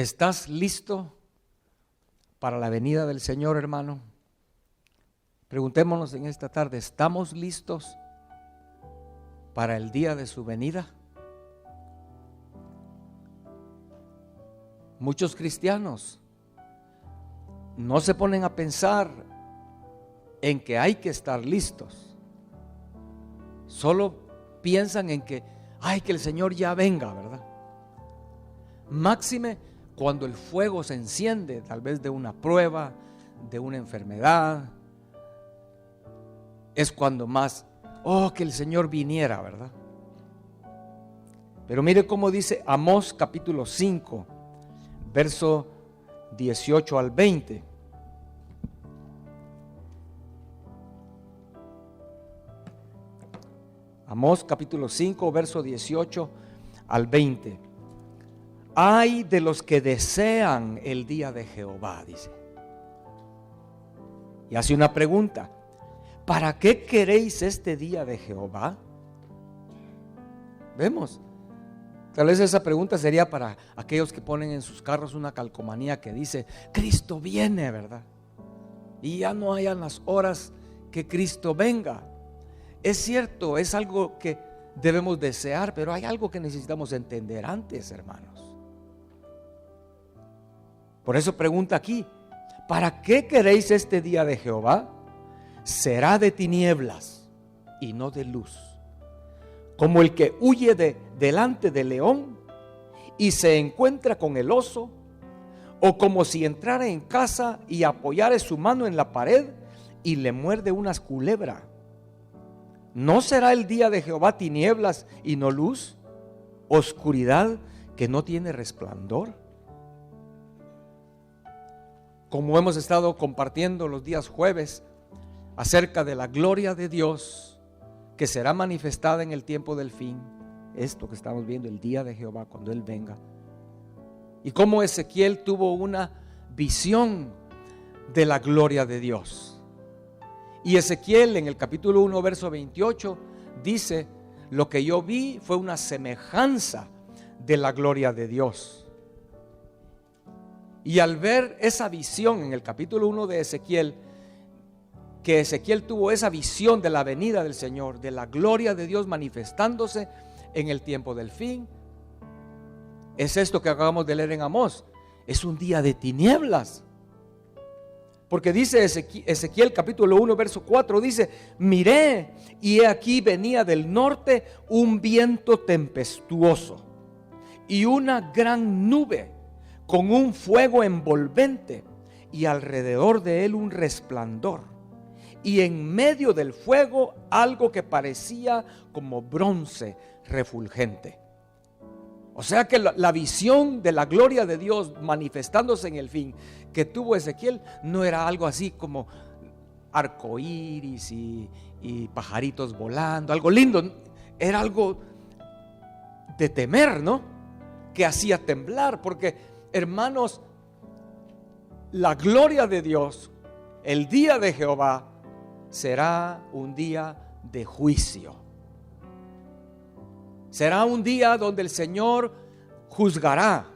¿Estás listo para la venida del Señor, hermano? Preguntémonos en esta tarde, ¿estamos listos para el día de su venida? Muchos cristianos no se ponen a pensar en que hay que estar listos. Solo piensan en que el Señor ya venga, ¿verdad? Máxime cuando el fuego se enciende, tal vez de una prueba, de una enfermedad, es cuando más, que el Señor viniera, ¿verdad? Pero mire cómo dice Amós capítulo 5, verso 18 al 20. Amós capítulo 5, verso 18 al 20. Ay de los que desean el día de Jehová, dice. Y hace una pregunta: ¿para qué queréis este día de Jehová? Vemos. Tal vez esa pregunta sería para aquellos que ponen en sus carros una calcomanía que dice: Cristo viene, ¿verdad? Y ya no hayan las horas que Cristo venga. Es cierto, es algo que debemos desear, pero hay algo que necesitamos entender antes, hermanos. Por eso pregunta aquí: ¿para qué queréis este día de Jehová? Será de tinieblas y no de luz, como el que huye delante del león y se encuentra con el oso, o como si entrara en casa y apoyare su mano en la pared y le muerde una culebra. ¿No será el día de Jehová tinieblas y no luz, oscuridad que no tiene resplandor? Como hemos estado compartiendo los días jueves acerca de la gloria de Dios que será manifestada en el tiempo del fin, esto que estamos viendo, el día de Jehová, cuando Él venga, y cómo Ezequiel tuvo una visión de la gloria de Dios. Y Ezequiel en el capítulo 1 verso 28 dice: lo que yo vi fue una semejanza de la gloria de Dios. Y al ver esa visión en el capítulo 1 de Ezequiel, que Ezequiel tuvo esa visión de la venida del Señor, de la gloria de Dios manifestándose en el tiempo del fin, es esto que acabamos de leer en Amós. Es un día de tinieblas, porque dice Ezequiel capítulo 1 verso 4, dice: miré y he aquí venía del norte un viento tempestuoso y una gran nube con un fuego envolvente, y alrededor de él un resplandor, y en medio del fuego algo que parecía como bronce refulgente. O sea que la visión de la gloria de Dios manifestándose en el fin que tuvo Ezequiel no era algo así como arcoíris y pajaritos volando, algo lindo. Era algo de temer, ¿no? Que hacía temblar, porque, hermanos, la gloria de Dios, el día de Jehová, será un día de juicio. Será un día donde el Señor juzgará.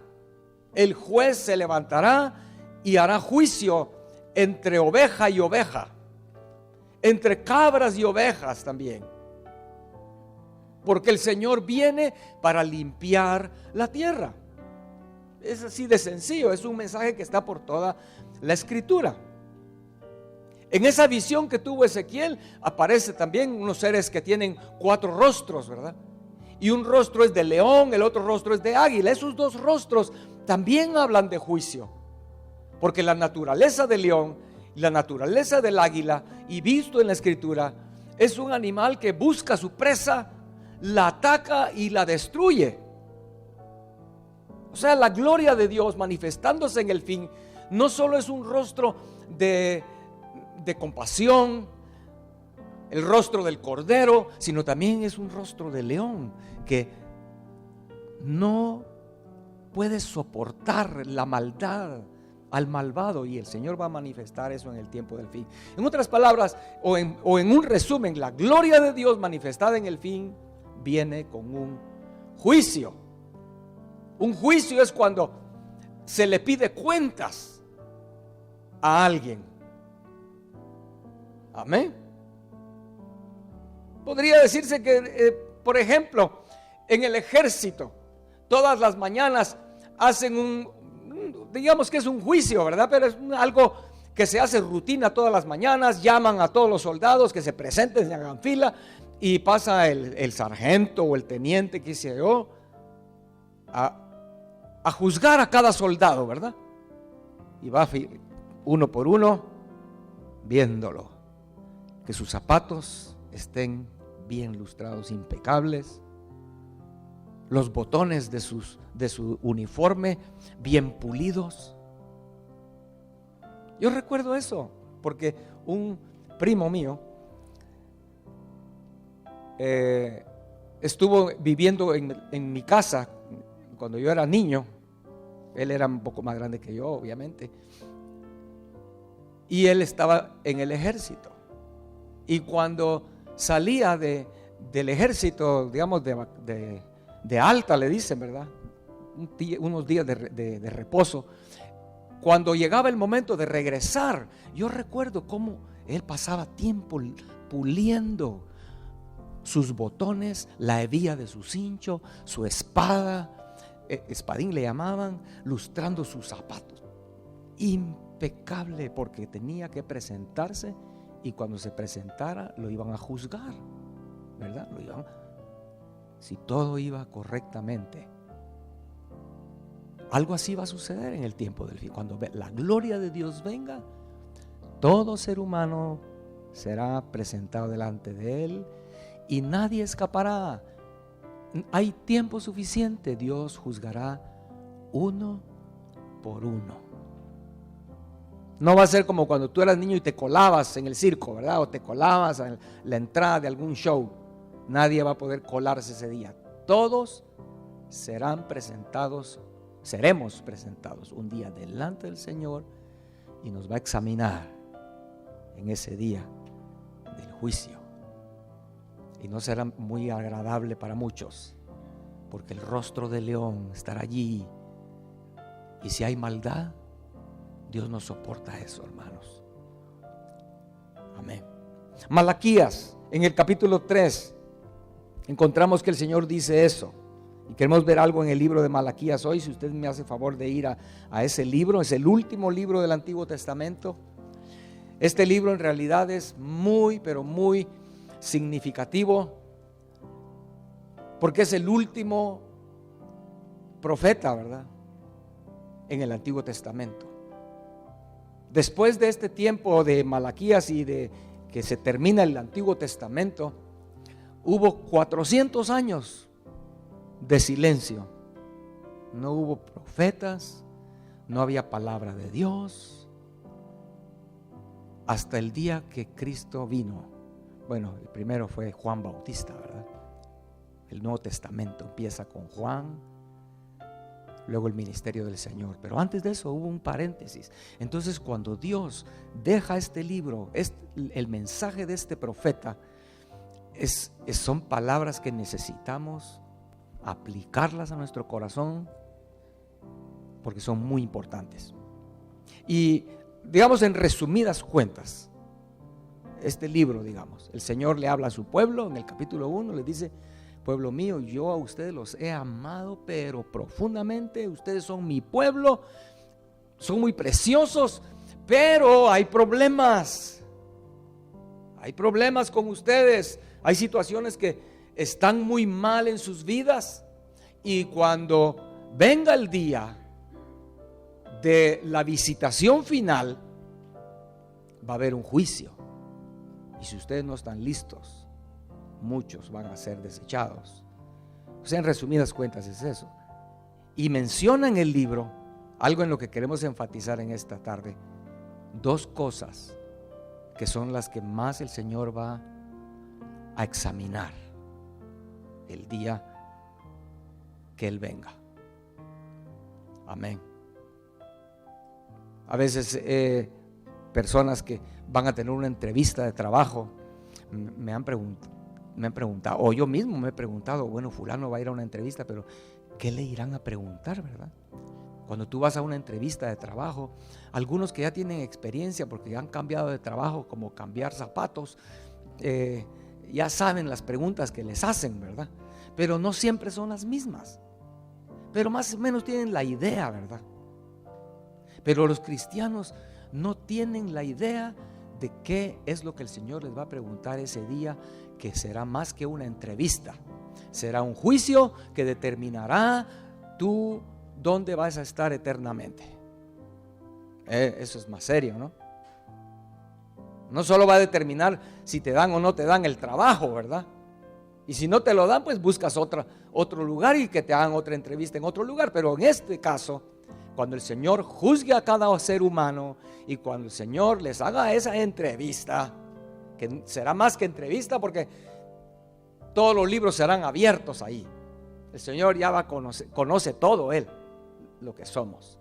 El juez se levantará y hará juicio entre oveja y oveja, entre cabras y ovejas también, porque el Señor viene para limpiar la tierra. Es así de sencillo, es un mensaje que está por toda la Escritura. En esa visión que tuvo Ezequiel aparece también unos seres que tienen 4 rostros, ¿verdad? Y un rostro es de león, el otro rostro es de águila. Esos 2 rostros también hablan de juicio, porque la naturaleza del león y la naturaleza del águila, y visto en la Escritura, es un animal que busca a su presa, la ataca y la destruye. O sea, la gloria de Dios manifestándose en el fin no solo es un rostro de compasión, el rostro del cordero, sino también es un rostro de león que no puede soportar la maldad al malvado, y el Señor va a manifestar eso en el tiempo del fin. En otras palabras, o en un resumen, la gloria de Dios manifestada en el fin viene con un juicio. Un juicio es cuando se le pide cuentas a alguien. Amén. Podría decirse que, por ejemplo, en el ejército, todas las mañanas hacen digamos que es un juicio, ¿verdad? Pero es algo que se hace rutina todas las mañanas. Llaman a todos los soldados que se presenten, se hagan fila, y pasa el sargento o el teniente, qué sé yo, a juzgar a cada soldado, ¿verdad? Y va uno por uno viéndolo, que sus zapatos estén bien lustrados, impecables, los botones de su uniforme bien pulidos. Yo recuerdo eso porque un primo mío estuvo viviendo en mi casa cuando yo era niño. Él era un poco más grande que yo, obviamente, y él estaba en el ejército. Y cuando salía del ejército, digamos de alta, le dicen, ¿verdad? Unos días de reposo. Cuando llegaba el momento de regresar, yo recuerdo cómo él pasaba tiempo puliendo sus botones, la hebilla de su cincho, su espada, espadín le llamaban, lustrando sus zapatos. Impecable, porque tenía que presentarse, y cuando se presentara lo iban a juzgar, ¿verdad? Si todo iba correctamente. Algo así va a suceder en el tiempo del fin. Cuando la gloria de Dios venga, todo ser humano será presentado delante de Él y nadie escapará. Hay tiempo suficiente. Dios juzgará uno por uno. No va a ser como cuando tú eras niño y te colabas en el circo, ¿verdad? O te colabas en la entrada de algún show. Nadie va a poder colarse ese día. Todos seremos presentados un día delante del Señor, y nos va a examinar en ese día del juicio. Y no será muy agradable para muchos, porque el rostro de león estará allí, y si hay maldad, Dios no soporta eso, hermanos. Amén. Malaquías, en el capítulo 3, encontramos que el Señor dice eso. Y queremos ver algo en el libro de Malaquías hoy. Si usted me hace favor de ir a ese libro, es el último libro del Antiguo Testamento. Este libro en realidad es muy, pero muy significativo, porque es el último profeta, ¿verdad?, en el Antiguo Testamento. Después de este tiempo de Malaquías y de que se termina el Antiguo Testamento, hubo 400 años de silencio. No hubo profetas, no había palabra de Dios, hasta el día que Cristo vino. Bueno, el primero fue Juan Bautista, ¿verdad? El Nuevo Testamento empieza con Juan, luego el ministerio del Señor. Pero antes de eso hubo un paréntesis. Entonces, cuando Dios deja este libro, el mensaje de este profeta, son palabras que necesitamos aplicarlas a nuestro corazón, porque son muy importantes. Y digamos, en resumidas cuentas, este libro, digamos, el Señor le habla a su pueblo en el capítulo 1, le dice: pueblo mío, yo a ustedes los he amado, pero profundamente. Ustedes son mi pueblo, son muy preciosos, pero hay problemas. Hay problemas con ustedes. Hay situaciones que están muy mal en sus vidas, y cuando venga el día de la visitación final, va a haber un juicio. Y si ustedes no están listos, muchos van a ser desechados. O sea, en resumidas cuentas es eso. Y menciona en el libro algo en lo que queremos enfatizar en esta tarde: dos cosas que son las que más el Señor va a examinar el día que Él venga. Amén. A veces personas que van a tener una entrevista de trabajo me han preguntado, o yo mismo me he preguntado: bueno, fulano va a ir a una entrevista, pero ¿qué le irán a preguntar, verdad? Cuando tú vas a una entrevista de trabajo, algunos que ya tienen experiencia porque ya han cambiado de trabajo, como cambiar zapatos, ya saben las preguntas que les hacen, ¿verdad? Pero no siempre son las mismas, pero más o menos tienen la idea, ¿verdad? Pero los cristianos no tienen la idea de qué es lo que el Señor les va a preguntar ese día, que será más que una entrevista. Será un juicio que determinará tú dónde vas a estar eternamente. Eso es más serio, ¿no? No solo va a determinar si te dan o no te dan el trabajo, ¿verdad? Y si no te lo dan, pues buscas otro lugar y que te hagan otra entrevista en otro lugar. Pero en este caso, cuando el Señor juzgue a cada ser humano y cuando el Señor les haga esa entrevista, que será más que entrevista porque todos los libros serán abiertos ahí. El Señor ya va a conoce todo Él, lo que somos.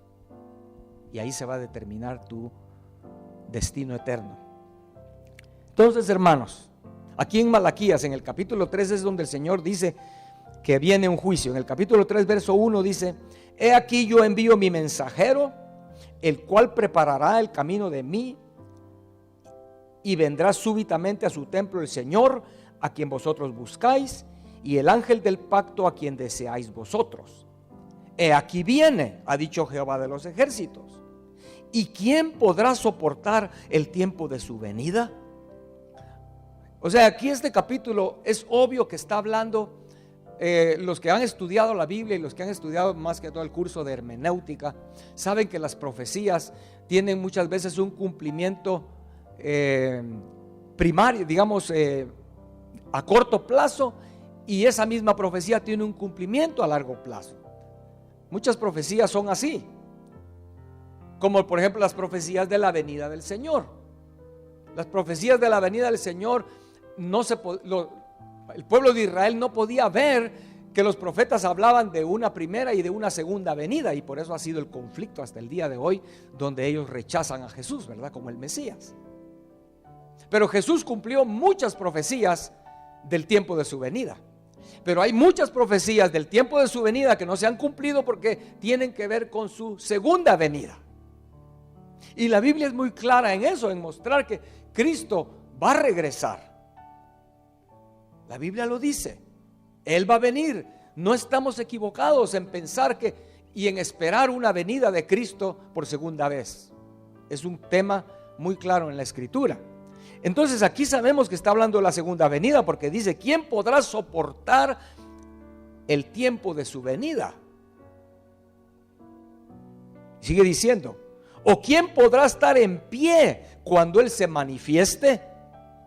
Y ahí se va a determinar tu destino eterno. Entonces, hermanos, aquí en Malaquías, en el capítulo 3 es donde el Señor dice que viene un juicio. En el capítulo 3, verso 1 dice: he aquí yo envío mi mensajero, el cual preparará el camino de mí, y vendrá súbitamente a su templo el Señor, a quien vosotros buscáis, y el ángel del pacto, a quien deseáis vosotros. He aquí viene, ha dicho Jehová de los ejércitos. ¿Y quién podrá soportar el tiempo de su venida? O sea, aquí este capítulo es obvio que está hablando, los que han estudiado la Biblia y los que han estudiado más que todo el curso de hermenéutica, saben que las profecías tienen muchas veces un cumplimiento primario, digamos, a corto plazo, y esa misma profecía tiene un cumplimiento a largo plazo. Muchas profecías son así, como por ejemplo las profecías de la venida del Señor. Las profecías de la venida del Señor, el pueblo de Israel no podía ver que los profetas hablaban de una primera y de una segunda venida, y por eso ha sido el conflicto hasta el día de hoy, donde ellos rechazan a Jesús, ¿verdad? Como el Mesías. Pero Jesús cumplió muchas profecías del tiempo de su venida. Pero hay muchas profecías del tiempo de su venida que no se han cumplido porque tienen que ver con su segunda venida. Y la Biblia es muy clara en eso, en mostrar que Cristo va a regresar. La Biblia lo dice, Él va a venir. No estamos equivocados en pensar y en esperar una venida de Cristo por segunda vez. Es un tema muy claro en la Escritura. Entonces aquí sabemos que está hablando de la segunda venida, porque dice: ¿quién podrá soportar el tiempo de su venida? Sigue diciendo: ¿o quién podrá estar en pie cuando Él se manifieste?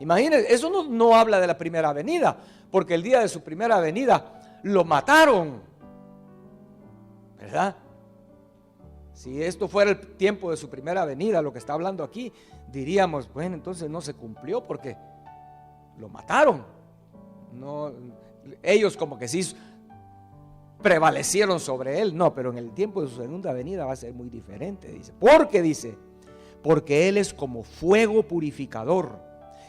Imagínense, eso no habla de la primera venida, porque el día de su primera venida lo mataron, ¿verdad? Si esto fuera el tiempo de su primera venida, lo que está hablando aquí, diríamos, bueno, entonces no se cumplió porque lo mataron. No, ellos como que sí prevalecieron sobre Él. No, pero en el tiempo de su segunda venida va a ser muy diferente, dice. Porque Él es como fuego purificador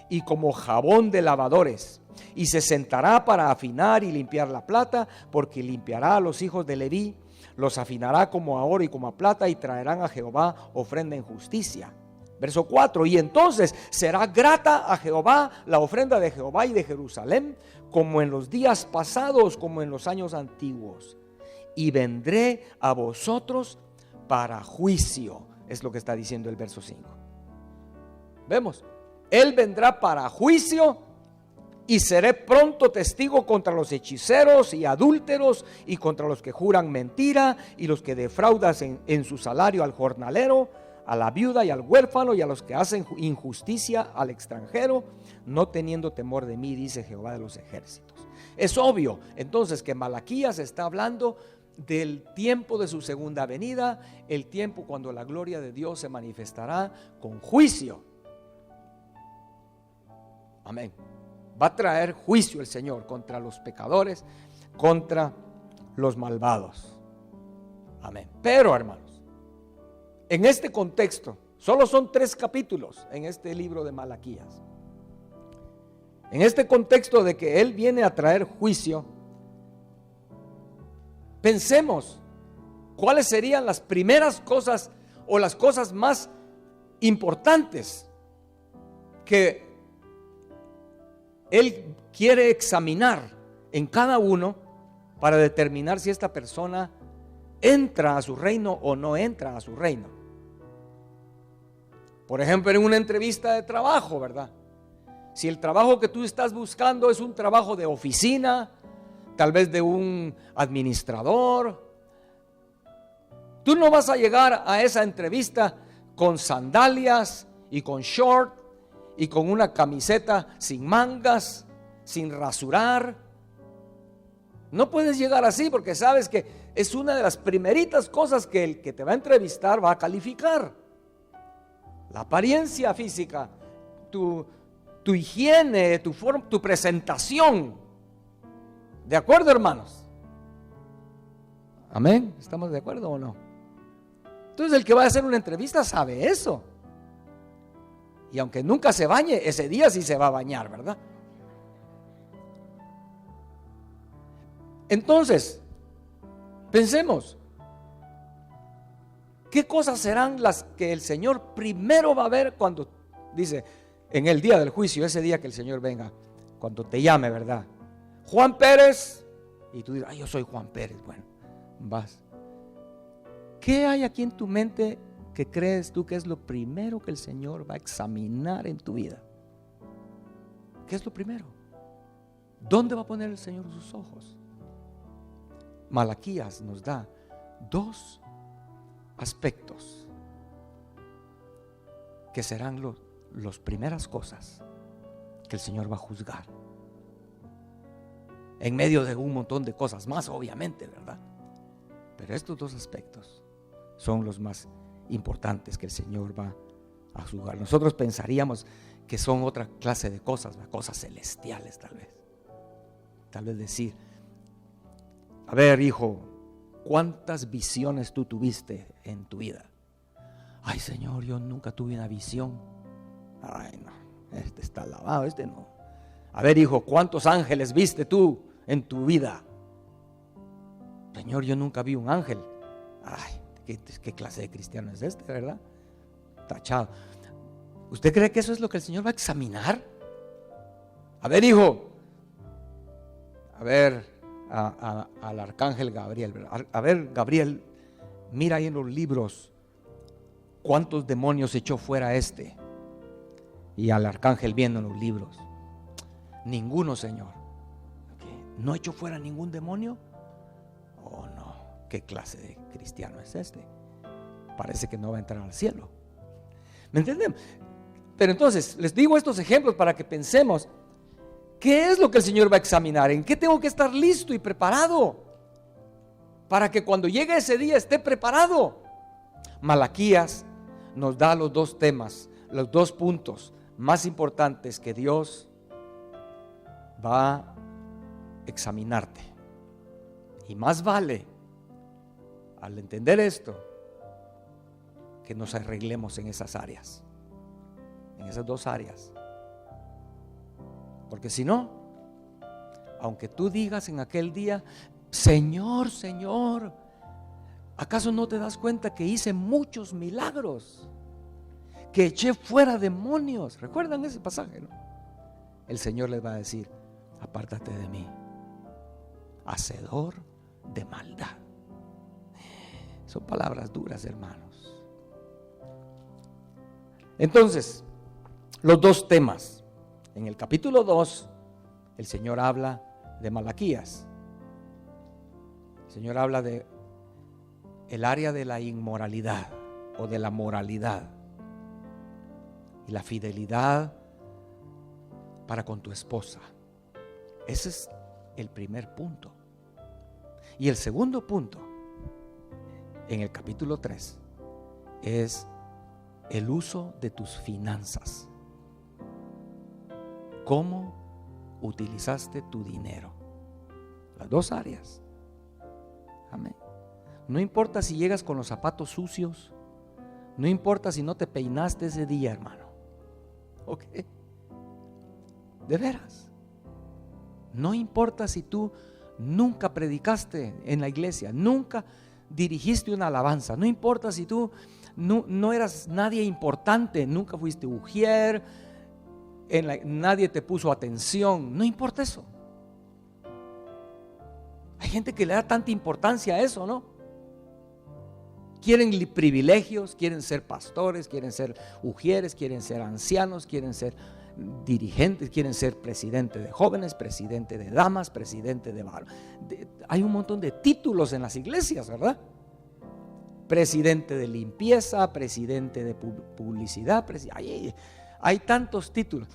y como jabón de lavadores, y se sentará para afinar y limpiar la plata, porque limpiará a los hijos de Leví, los afinará como a oro y como a plata, y traerán a Jehová ofrenda en justicia. Verso 4: y entonces será grata a Jehová la ofrenda de Jehová y de Jerusalén, como en los días pasados, como en los años antiguos. Y vendré a vosotros para juicio. Es lo que está diciendo el verso 5. Vemos, Él vendrá para juicio, y seré pronto testigo contra los hechiceros y adúlteros, y contra los que juran mentira, y los que defraudan en su salario al jornalero, a la viuda y al huérfano, y a los que hacen injusticia al extranjero, no teniendo temor de mí, dice Jehová de los ejércitos. Es obvio entonces que Malaquías está hablando del tiempo de su segunda venida, el tiempo cuando la gloria de Dios se manifestará con juicio. Amén. Va a traer juicio el Señor contra los pecadores, contra los malvados. Amén. Pero, hermanos, en este contexto, solo son 3 capítulos en este libro de Malaquías. En este contexto de que Él viene a traer juicio, pensemos ¿cuáles serían las primeras cosas o las cosas más importantes que Él quiere examinar en cada uno para determinar si esta persona entra a su reino o no entra a su reino? Por ejemplo, en una entrevista de trabajo, ¿verdad? Si el trabajo que tú estás buscando es un trabajo de oficina, tal vez de un administrador, tú no vas a llegar a esa entrevista con sandalias y con short y con una camiseta sin mangas, sin rasurar. No puedes llegar así porque sabes que es una de las primeritas cosas que el que te va a entrevistar va a calificar. La apariencia física, tu higiene, tu presentación. ¿De acuerdo, hermanos? ¿Amén? ¿Estamos de acuerdo o no? Entonces el que va a hacer una entrevista sabe eso. Y aunque nunca se bañe, ese día sí se va a bañar, ¿verdad? Entonces, pensemos, ¿qué cosas serán las que el Señor primero va a ver cuando dice, en el día del juicio, ese día que el Señor venga, cuando te llame, ¿verdad? Juan Pérez, y tú dirás, yo soy Juan Pérez. Bueno, vas. ¿Qué hay aquí en tu mente que crees tú que es lo primero que el Señor va a examinar en tu vida? ¿Qué es lo primero? ¿Dónde va a poner el Señor sus ojos? Malaquías nos da dos aspectos que serán las primeras cosas que el Señor va a juzgar, en medio de un montón de cosas más, obviamente, ¿verdad? Pero estos dos aspectos son los más importantes que el Señor va a juzgar. Nosotros pensaríamos que son otra clase de cosas, cosas celestiales tal vez decir, a ver, hijo, ¿cuántas visiones tú tuviste en tu vida? Ay, Señor, yo nunca tuve una visión. Ay, no, este está lavado, este no. A ver, hijo, ¿cuántos ángeles viste tú en tu vida? Señor, yo nunca vi un ángel. Ay, ¿qué clase de cristiano es este, verdad? Tachado. ¿Usted cree que eso es lo que el Señor va a examinar? A ver, hijo, a ver, al arcángel Gabriel, ¿verdad? A ver, Gabriel, mira ahí en los libros cuántos demonios echó fuera este. Y al arcángel viendo en los libros, ninguno, Señor. ¿No echó fuera ningún demonio? Oh, no, ¿qué clase de cristiano es este? Parece que no va a entrar al cielo. ¿Me entienden? Pero entonces, les digo estos ejemplos para que pensemos, ¿qué es lo que el Señor va a examinar? ¿En qué tengo que estar listo y preparado? Para que cuando llegue ese día esté preparado. Malaquías nos da los dos temas, los dos puntos más importantes que Dios va a examinarte. Y más vale, al entender esto, que nos arreglemos en esas áreas, en esas dos áreas. Porque si no, aunque tú digas en aquel día, Señor, Señor, ¿acaso no te das cuenta que hice muchos milagros? Que eché fuera demonios. ¿Recuerdan ese pasaje, no? El Señor les va a decir, apártate de mí, hacedor de maldad. Son palabras duras, hermanos. Entonces, los dos temas. En el capítulo 2, el Señor habla de Malaquías. El Señor habla de el área de la inmoralidad o de la moralidad y la fidelidad para con tu esposa. Ese es el primer punto. Y el segundo punto, en el capítulo 3, es el uso de tus finanzas. ¿Cómo utilizaste tu dinero? Las dos áreas. Amén. No importa si llegas con los zapatos sucios, no importa si no te peinaste ese día, hermano. ¿Ok? De veras. No importa si tú nunca predicaste en la iglesia, nunca dirigiste una alabanza. No importa si tú no eras nadie importante, nunca fuiste ujier, nadie te puso atención, no importa eso. Hay gente que le da tanta importancia a eso, ¿no? Quieren privilegios, quieren ser pastores, quieren ser ujieres, quieren ser ancianos, quieren ser dirigentes, quieren ser presidente de jóvenes, presidente de damas, presidente de varones. Hay un montón de títulos en las iglesias, ¿verdad? Presidente de limpieza, presidente de publicidad, hay tantos títulos.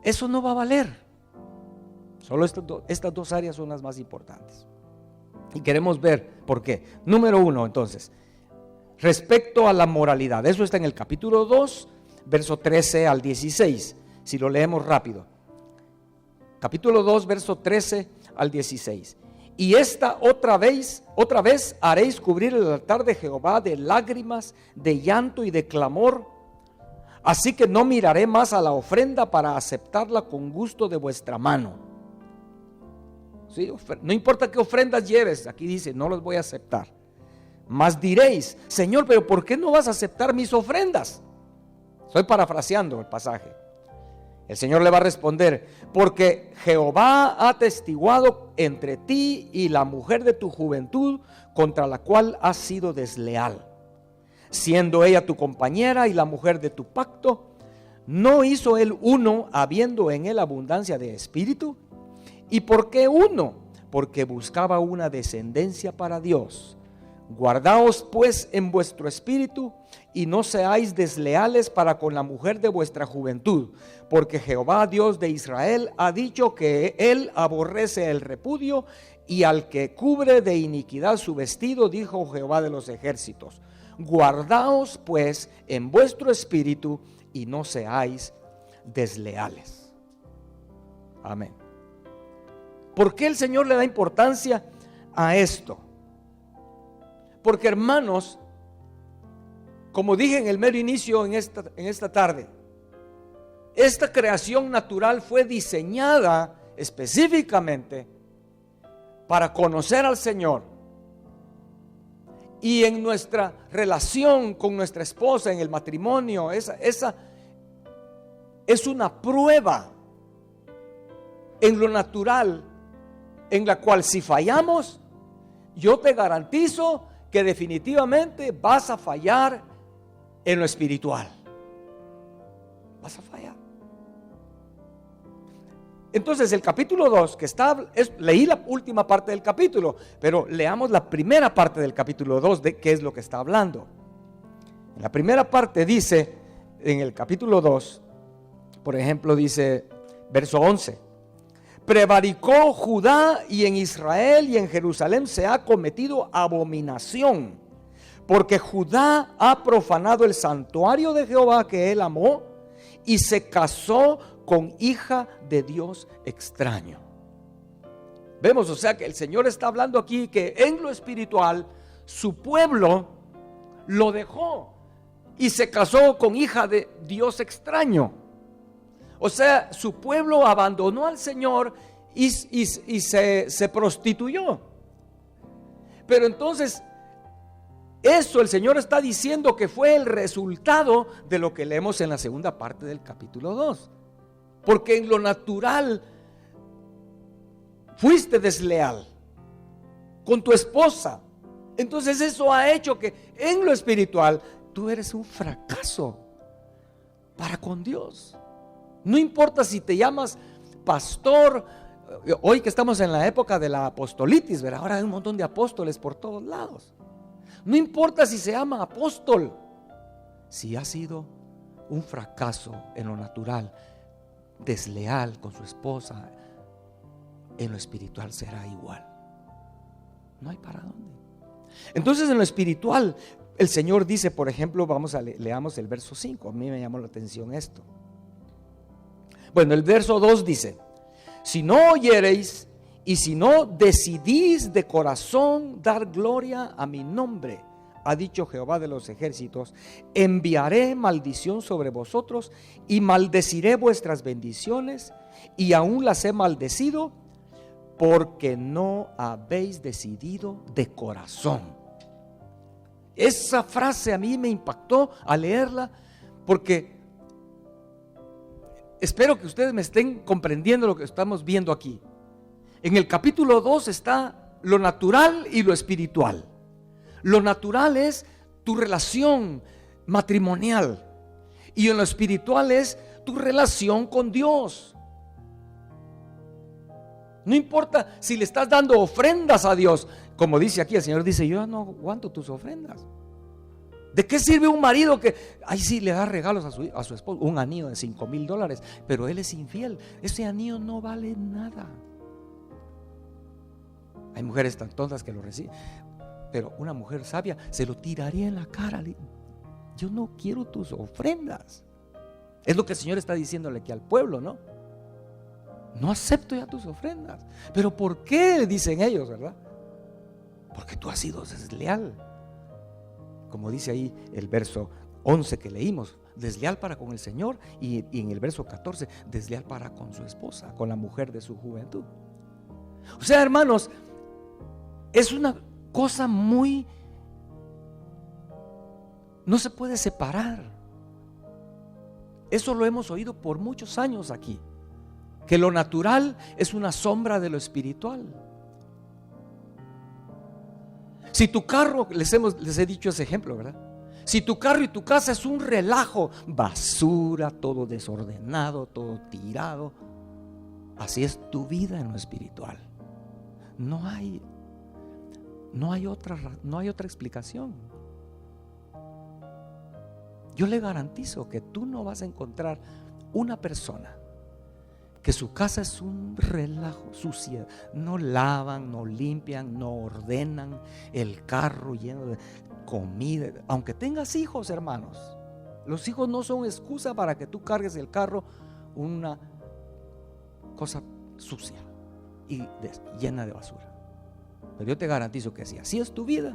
Eso no va a valer. Solo estas dos áreas son las más importantes. Y queremos ver por qué. Número 1, entonces, respecto a la moralidad. Eso está en el capítulo 2, verso 13 al 16. Si lo leemos rápido. Capítulo 2, verso 13 al 16. Y esta otra vez haréis cubrir el altar de Jehová de lágrimas, de llanto y de clamor. Así que no miraré más a la ofrenda para aceptarla con gusto de vuestra mano. ¿Sí? No importa qué ofrendas lleves, aquí dice, no los voy a aceptar. Mas diréis, Señor, pero ¿por qué no vas a aceptar mis ofrendas? Estoy parafraseando el pasaje. El Señor le va a responder, porque Jehová ha atestiguado entre ti y la mujer de tu juventud, contra la cual has sido desleal. Siendo ella tu compañera y la mujer de tu pacto, ¿no hizo él uno, habiendo en él abundancia de espíritu? ¿Y por qué uno? Porque buscaba una descendencia para Dios. Guardaos pues en vuestro espíritu y no seáis desleales para con la mujer de vuestra juventud, porque Jehová Dios de Israel ha dicho que él aborrece el repudio, y al que cubre de iniquidad su vestido, dijo Jehová de los ejércitos. Guardaos pues en vuestro espíritu y no seáis desleales. Amén. ¿Por qué el Señor le da importancia a esto? Porque, hermanos, como dije en el mero inicio en esta tarde, esta creación natural fue diseñada específicamente para conocer al Señor. Y en nuestra relación con nuestra esposa, en el matrimonio, esa es una prueba en lo natural, en la cual si fallamos, yo te garantizo que definitivamente vas a fallar en lo espiritual. Vas a fallar. Entonces el capítulo 2 leí la última parte del capítulo, pero leamos la primera parte del capítulo 2 de qué es lo que está hablando. En la primera parte dice, en el capítulo 2, por ejemplo, dice, verso 11: prevaricó Judá y en Israel y en Jerusalén se ha cometido abominación, porque Judá ha profanado el santuario de Jehová que él amó y se casó con hija de Dios extraño. Vemos, o sea, que el Señor está hablando aquí que en lo espiritual su pueblo lo dejó y se casó con hija de Dios extraño. O sea, su pueblo abandonó al Señor y se prostituyó. Pero entonces, eso el Señor está diciendo que fue el resultado de lo que leemos en la segunda parte del capítulo 2. Porque en lo natural fuiste desleal con tu esposa. Entonces eso ha hecho que en lo espiritual tú eres un fracaso para con Dios. No importa si te llamas pastor, hoy que estamos en la época de la apostolitis, ¿verdad? Ahora hay un montón de apóstoles por todos lados. No importa si se llama apóstol, si ha sido un fracaso en lo natural, desleal con su esposa, en lo espiritual será igual. No hay para dónde. Entonces en lo espiritual el Señor dice, por ejemplo, leamos el verso 5. A mí me llamó la atención esto. Bueno, el verso 2 dice: si no oyereis y si no decidís de corazón dar gloria a mi nombre, ha dicho Jehová de los ejércitos, enviaré maldición sobre vosotros y maldeciré vuestras bendiciones, y aún las he maldecido, porque no habéis decidido de corazón. Esa frase a mí me impactó al leerla, porque espero que ustedes me estén comprendiendo lo que estamos viendo aquí. En el capítulo 2 está lo natural y lo espiritual. Lo natural es tu relación matrimonial, y en lo espiritual es tu relación con Dios. No importa si le estás dando ofrendas a Dios, como dice aquí el Señor, dice: yo no aguanto tus ofrendas. ¿De qué sirve un marido que ahí sí le da regalos a su esposo? Un anillo de $5,000, pero él es infiel. Ese anillo no vale nada. Hay mujeres tan tontas que lo reciben, pero una mujer sabia se lo tiraría en la cara. Yo no quiero tus ofrendas. Es lo que el Señor está diciéndole aquí al pueblo, ¿no? No acepto ya tus ofrendas. ¿Pero por qué? Dicen ellos, ¿verdad? Porque tú has sido desleal. Como dice ahí el verso 11 que leímos, desleal para con el Señor, y en el verso 14, desleal para con su esposa, con la mujer de su juventud. O sea, hermanos, es una cosa muy... no se puede separar. Eso lo hemos oído por muchos años aquí, que lo natural es una sombra de lo espiritual. Si tu carro, les he dicho ese ejemplo, ¿verdad? Si tu carro y tu casa es un relajo, basura, todo desordenado, todo tirado, así es tu vida en lo espiritual. No hay otra explicación. Yo le garantizo que tú no vas a encontrar una persona que su casa es un relajo, sucia, no lavan, no limpian, no ordenan, el carro lleno de comida. Aunque tengas hijos, hermanos, los hijos no son excusa para que tú cargues el carro una cosa sucia y llena de basura. Pero yo te garantizo que si así es tu vida,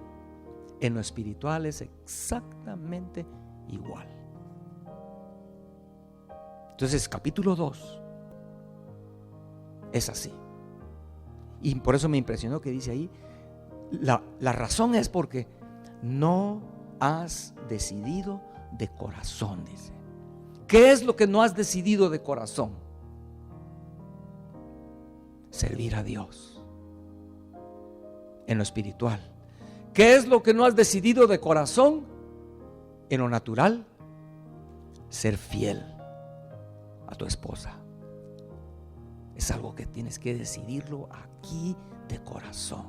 en lo espiritual es exactamente igual. Entonces, capítulo 2 es así. Y por eso me impresionó que dice ahí, la razón es porque no has decidido de corazón, dice. ¿Qué es lo que no has decidido de corazón? Servir a Dios en lo espiritual. ¿Qué es lo que no has decidido de corazón? En lo natural, ser fiel a tu esposa. Es algo que tienes que decidirlo aquí de corazón.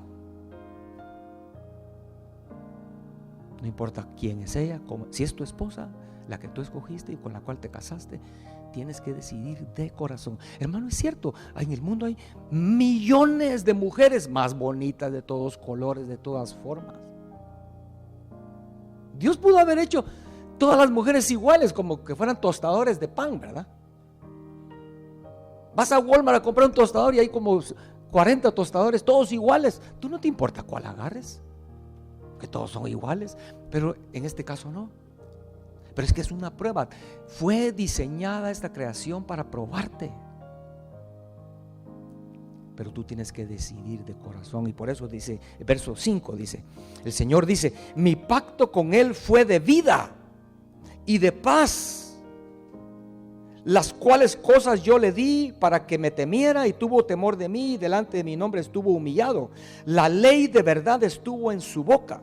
No importa quién es ella, si es tu esposa, la que tú escogiste y con la cual te casaste, tienes que decidir de corazón. Hermano, es cierto, en el mundo hay millones de mujeres más bonitas, de todos colores, de todas formas. Dios pudo haber hecho todas las mujeres iguales, como que fueran tostadores de pan, ¿verdad? Vas a Walmart a comprar un tostador y hay como 40 tostadores, todos iguales. Tú no te importa cuál agarres, que todos son iguales, pero en este caso no. Pero es que es una prueba. Fue diseñada esta creación para probarte. Pero tú tienes que decidir de corazón. Y por eso dice, el verso 5 dice, el Señor dice: mi pacto con él fue de vida y de paz, las cuales cosas yo le di para que me temiera, y tuvo temor de mí, y delante de mi nombre estuvo humillado. La ley de verdad estuvo en su boca.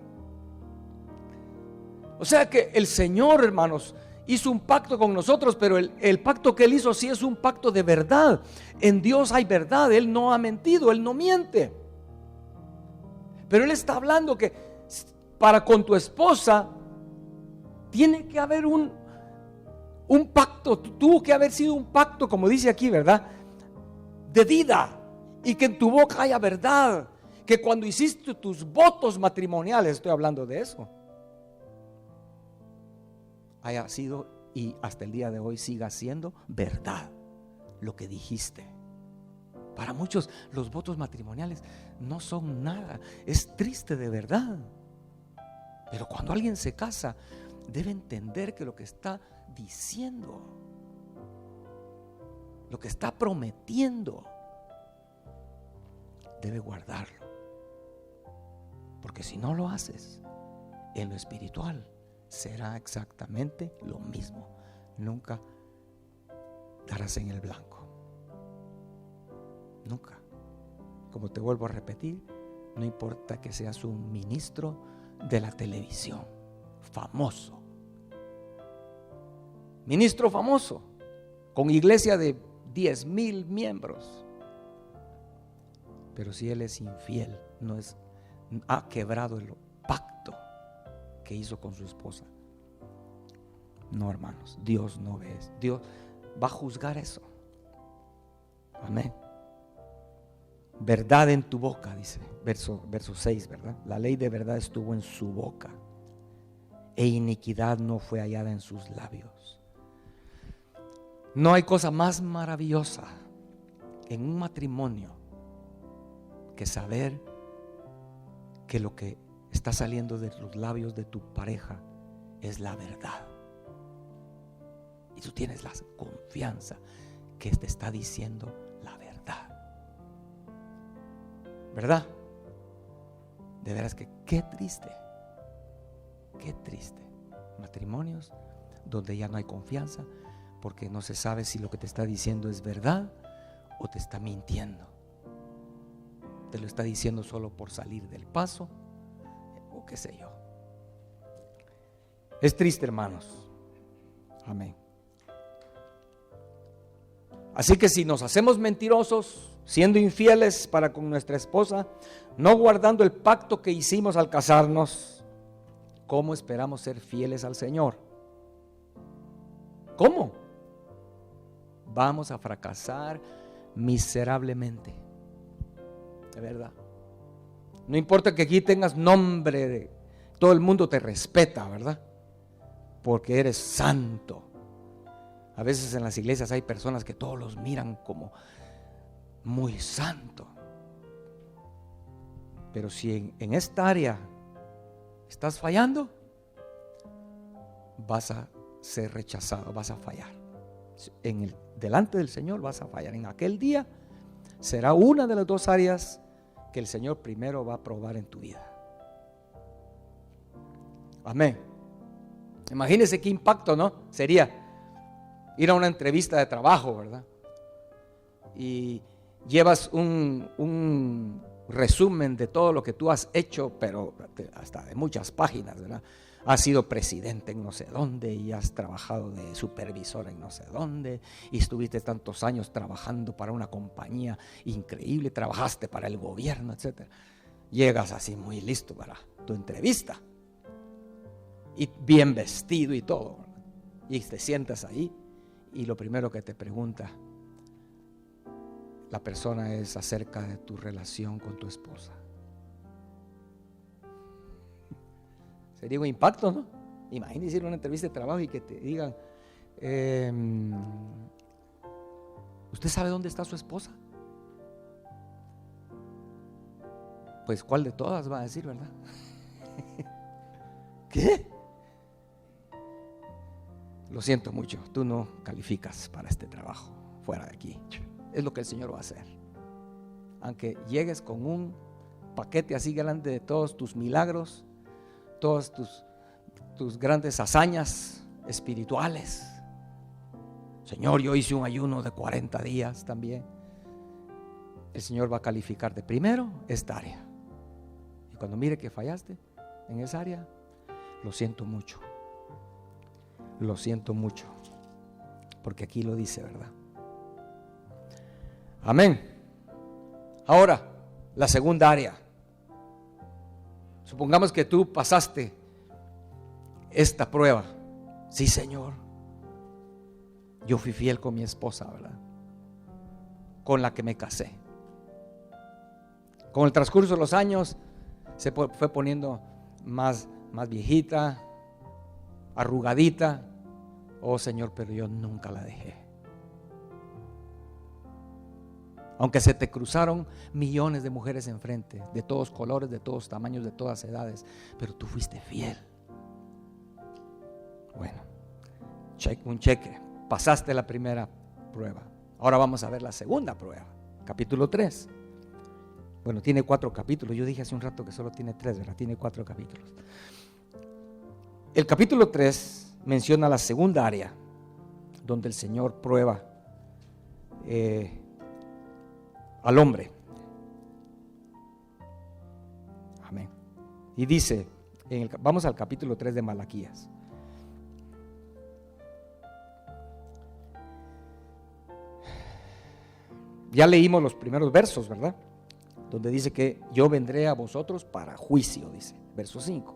O sea que el Señor, hermanos, hizo un pacto con nosotros, pero el pacto que Él hizo sí es un pacto de verdad. En Dios hay verdad, Él no ha mentido, Él no miente. Pero Él está hablando que para con tu esposa tiene que haber un pacto, tuvo que haber sido un pacto, como dice aquí, ¿verdad? De vida, y que en tu boca haya verdad, que cuando hiciste tus votos matrimoniales, estoy hablando de eso, haya sido y hasta el día de hoy siga siendo verdad lo que dijiste. Para muchos los votos matrimoniales no son nada, es triste de verdad. Pero cuando alguien se casa, debe entender que lo que está diciendo, lo que está prometiendo, debe guardarlo. Porque si no lo haces, en lo espiritual será exactamente lo mismo. Nunca darás en el blanco. Nunca. Como te vuelvo a repetir, no importa que seas un ministro de la televisión, famoso, ministro famoso, con iglesia de 10,000 miembros, pero si él es infiel, ha quebrado el pacto que hizo con su esposa. No, hermanos, Dios no ve eso. Dios va a juzgar eso. Amén. Verdad en tu boca, dice verso 6, ¿verdad? La ley de verdad estuvo en su boca, e iniquidad no fue hallada en sus labios. No hay cosa más maravillosa en un matrimonio que saber que lo que está saliendo de los labios de tu pareja es la verdad. Y tú tienes la confianza que te está diciendo la verdad. ¿Verdad? De veras que qué triste matrimonios donde ya no hay confianza, porque no se sabe si lo que te está diciendo es verdad o te está mintiendo. Te lo está diciendo solo por salir del paso o qué sé yo. Es triste, hermanos. Amén. Así que si nos hacemos mentirosos, siendo infieles para con nuestra esposa, no guardando el pacto que hicimos al casarnos, ¿cómo esperamos ser fieles al Señor? ¿Cómo? Vamos a fracasar miserablemente. De verdad. No importa que aquí tengas nombre, todo el mundo te respeta, ¿verdad? Porque eres santo. A veces en las iglesias hay personas que todos los miran como muy santo. Pero si en esta área estás fallando, vas a ser rechazado, vas a fallar. Delante del Señor vas a fallar. En aquel día será una de las dos áreas que el Señor primero va a probar en tu vida. Amén. Imagínese qué impacto, ¿no? Sería ir a una entrevista de trabajo, ¿verdad? Y llevas un resumen de todo lo que tú has hecho, pero hasta de muchas páginas, ¿verdad? Has sido presidente en no sé dónde y has trabajado de supervisor en no sé dónde y estuviste tantos años trabajando para una compañía increíble, trabajaste para el gobierno, etc. Llegas así muy listo para tu entrevista y bien vestido y todo, ¿verdad? Y te sientas ahí y lo primero que te pregunta la persona es acerca de tu relación con tu esposa. Sería un impacto, ¿no? Imagínese ir a una entrevista de trabajo y que te digan, ¿usted sabe dónde está su esposa? Pues ¿cuál de todas va a decir, verdad? ¿Qué? Lo siento mucho, tú no calificas para este trabajo, fuera de aquí. Es lo que el Señor va a hacer. Aunque llegues con un paquete así grande de todos tus milagros, todas tus grandes hazañas espirituales. Señor, yo hice un ayuno de 40 días también. El Señor va a calificarte primero esta área. Y cuando mire que fallaste en esa área, lo siento mucho. Lo siento mucho. Porque aquí lo dice, ¿verdad? Amén. Ahora, la segunda área. Supongamos que tú pasaste esta prueba. Sí, Señor. Yo fui fiel con mi esposa, ¿verdad? Con la que me casé. Con el transcurso de los años se fue poniendo más viejita, arrugadita. Oh, Señor, pero yo nunca la dejé. Aunque se te cruzaron millones de mujeres enfrente, de todos colores, de todos tamaños, de todas edades, pero tú fuiste fiel. Bueno, un cheque. Pasaste la primera prueba. Ahora vamos a ver la segunda prueba. Capítulo 3. Bueno, tiene 4 capítulos. Yo dije hace un rato que solo tiene 3, ¿verdad? Tiene 4 capítulos. El capítulo 3 menciona la segunda área donde el Señor prueba al hombre. Amén. Y dice, vamos al capítulo 3 de Malaquías. Ya leímos los primeros versos, ¿verdad? Donde dice que yo vendré a vosotros para juicio, dice, verso 5.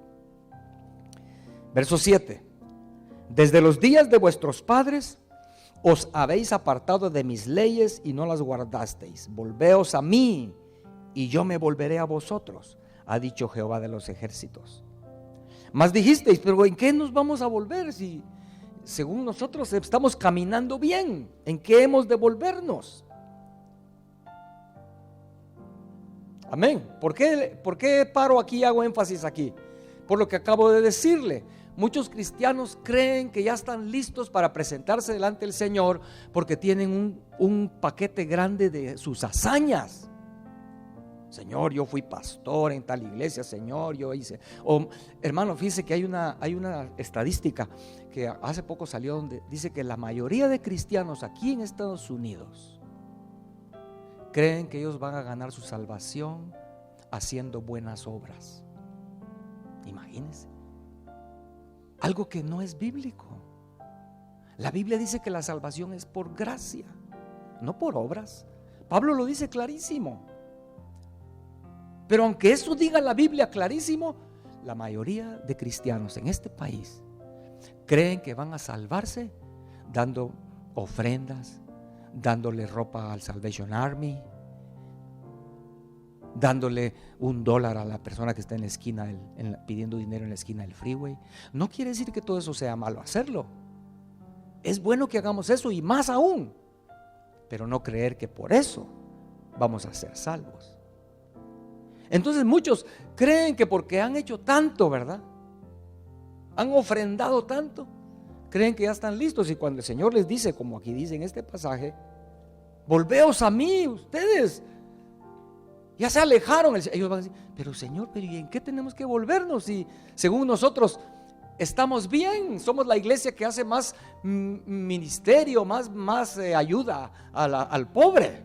Verso 7. Desde los días de vuestros padres os habéis apartado de mis leyes y no las guardasteis. Volveos a mí y yo me volveré a vosotros, ha dicho Jehová de los ejércitos. Mas dijisteis, pero ¿en qué nos vamos a volver si según nosotros estamos caminando bien? ¿En qué hemos de volvernos? Amén. ¿Por qué paro aquí y hago énfasis aquí? Por lo que acabo de decirle. Muchos cristianos creen que ya están listos para presentarse delante del Señor porque tienen un paquete grande de sus hazañas. Señor, yo fui pastor en tal iglesia, Señor, yo hice. Hermano, fíjese que hay una estadística que hace poco salió donde dice que la mayoría de cristianos aquí en Estados Unidos creen que ellos van a ganar su salvación haciendo buenas obras. Imagínense. Algo que no es bíblico. La Biblia dice que la salvación es por gracia, no por obras. Pablo lo dice clarísimo. Pero aunque eso diga la Biblia clarísimo, la mayoría de cristianos en este país creen que van a salvarse dando ofrendas, dándole ropa al Salvation Army, dándole $1 a la persona que está en la esquina pidiendo dinero en la esquina del freeway. No quiere decir que todo eso sea malo hacerlo. Es bueno que hagamos eso y más aún, pero no creer que por eso vamos a ser salvos. Entonces muchos creen que porque han hecho tanto, ¿verdad? Han ofrendado tanto, creen que ya están listos. Y cuando el Señor les dice, como aquí dice en este pasaje, volveos a mí, ustedes ya se alejaron, ellos van a decir, pero Señor, ¿pero y en qué tenemos que volvernos? Si según nosotros estamos bien, somos la iglesia que hace más ministerio, más ayuda al pobre.